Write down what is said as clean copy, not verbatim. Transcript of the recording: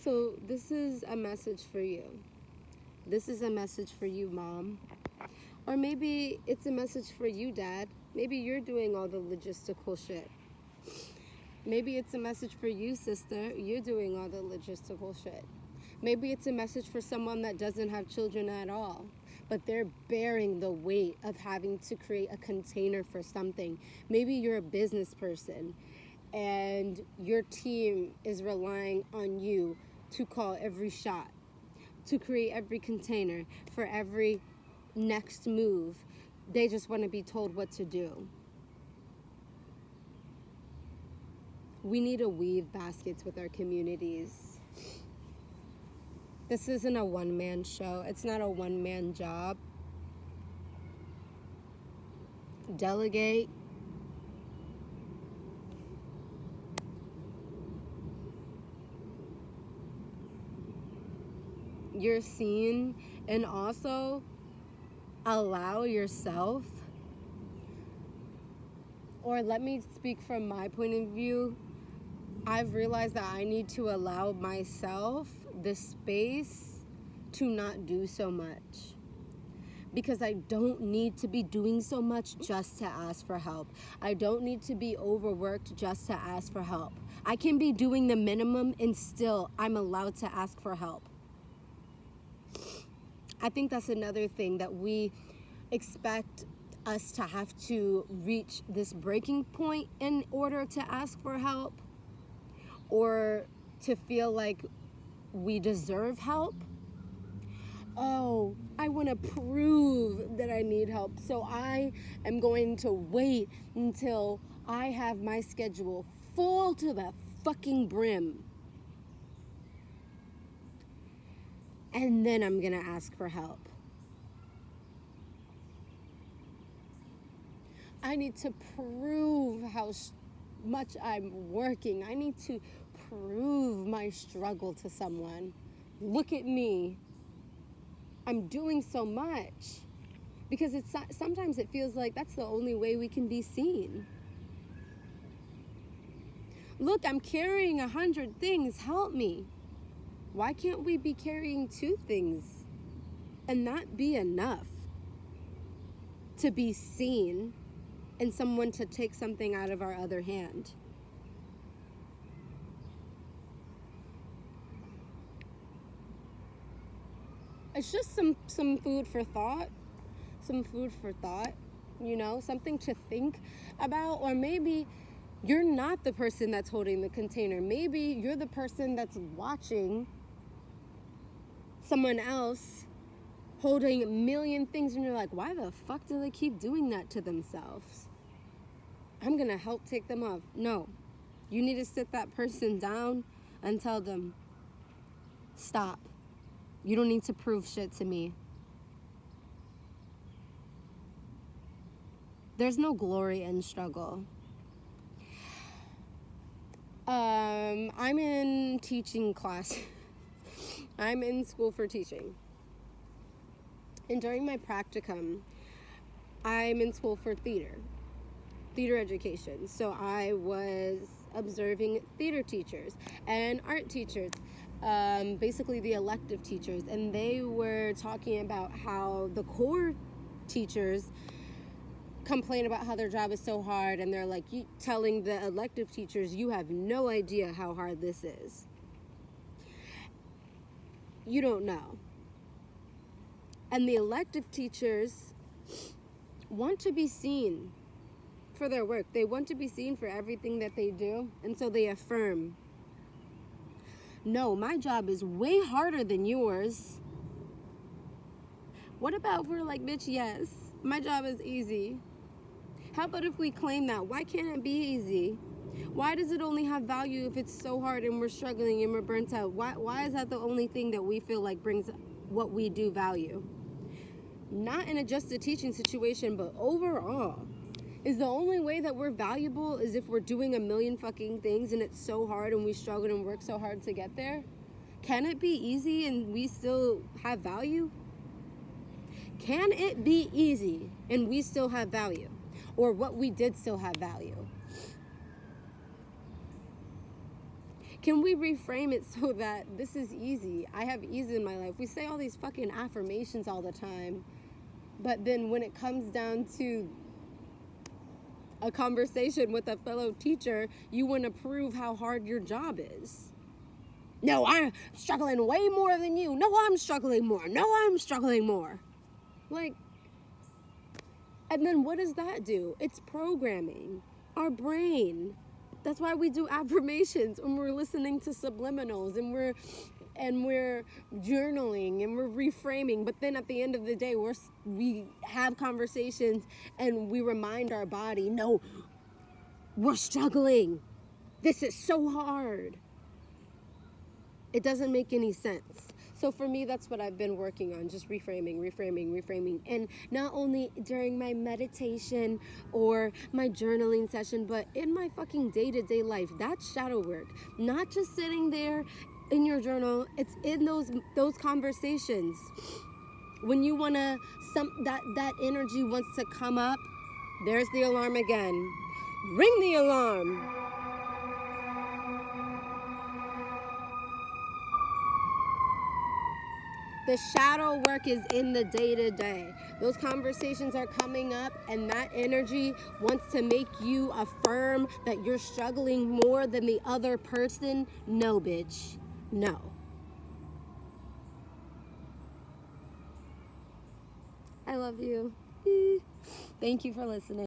So this is a message for you. This is a message for you, Mom. Or maybe it's a message for you, Dad. Maybe you're doing all the logistical shit. Maybe it's a message for you, sister. You're doing all the logistical shit. Maybe it's a message for someone that doesn't have children at all, but they're bearing the weight of having to create a container for something. Maybe you're a business person and your team is relying on you to call every shot, to create every container for every next move. They just want to be told what to do. We need to weave baskets with our communities. This isn't a one-man show. It's not a one-man job. Delegate. You're seen, and also allow yourself, or let me speak from my point of view. I've realized that I need to allow myself the space to not do so much, because I don't need to be doing so much just to ask for help. I don't need to be overworked just to ask for help. I can be doing the minimum and still I'm allowed to ask for help. I think that's another thing, that we expect us to have to reach this breaking point in order to ask for help, or to feel like we deserve help. Oh, I want to prove that I need help, so I am going to wait until I have my schedule full to the fucking brim, and then I'm going to ask for help. I need to prove how much I'm working. I need to prove my struggle to someone. Look at me. I'm doing so much. Because sometimes it feels like that's the only way we can be seen. Look, I'm carrying 100 things. Help me. Why can't we be carrying 2 things and not be enough to be seen and someone to take something out of our other hand? It's just some food for thought. Some food for thought, something to think about. Or maybe you're not the person that's holding the container. Maybe you're the person that's watching someone else holding a million things, and you're like, why the fuck do they keep doing that to themselves? I'm gonna help take them off. No, you need to sit that person down and tell them, stop. You don't need to prove shit to me. There's no glory in struggle. I'm in teaching class. I'm in school for teaching. And during my practicum, I'm in school for theater education. So I was observing theater teachers and art teachers, basically the elective teachers. And they were talking about how the core teachers complain about how their job is so hard, and they're like telling the elective teachers, you have no idea how hard this is. You don't know. And the elective teachers want to be seen for their work. They want to be seen for everything that they do, and so they affirm, no, my job is way harder than yours. What about if we're like, bitch, yes, my job is easy. How about if we claim that? Why can't it be easy? Why does it only have value if it's so hard and we're struggling and we're burnt out? Why is that the only thing that we feel like brings what we do value? Not in just a teaching situation, but overall. Is the only way that we're valuable is if we're doing a million fucking things and it's so hard and we struggle and work so hard to get there? Can it be easy and we still have value? Can it be easy and we still have value? Or what we did still have value? Can we reframe it so that this is easy? I have ease in my life. We say all these fucking affirmations all the time, but then when it comes down to a conversation with a fellow teacher, you want to prove how hard your job is. No, I'm struggling way more than you. No, I'm struggling more. No, I'm struggling more. Like, and then what does that do? It's programming our brain. That's why we do affirmations when we're listening to subliminals and we're journaling and we're reframing. But then at the end of the day, we have conversations and we remind our body, no, we're struggling. This is so hard. It doesn't make any sense. So for me, that's what I've been working on, just reframing. And not only during my meditation or my journaling session, but in my fucking day-to-day life. That's shadow work. Not just sitting there in your journal. It's in those conversations. When you wanna, that energy wants to come up, there's the alarm again. Ring the alarm. The shadow work is in the day-to-day. Those conversations are coming up and that energy wants to make you affirm that you're struggling more than the other person. No, bitch. No. I love you. Thank you for listening.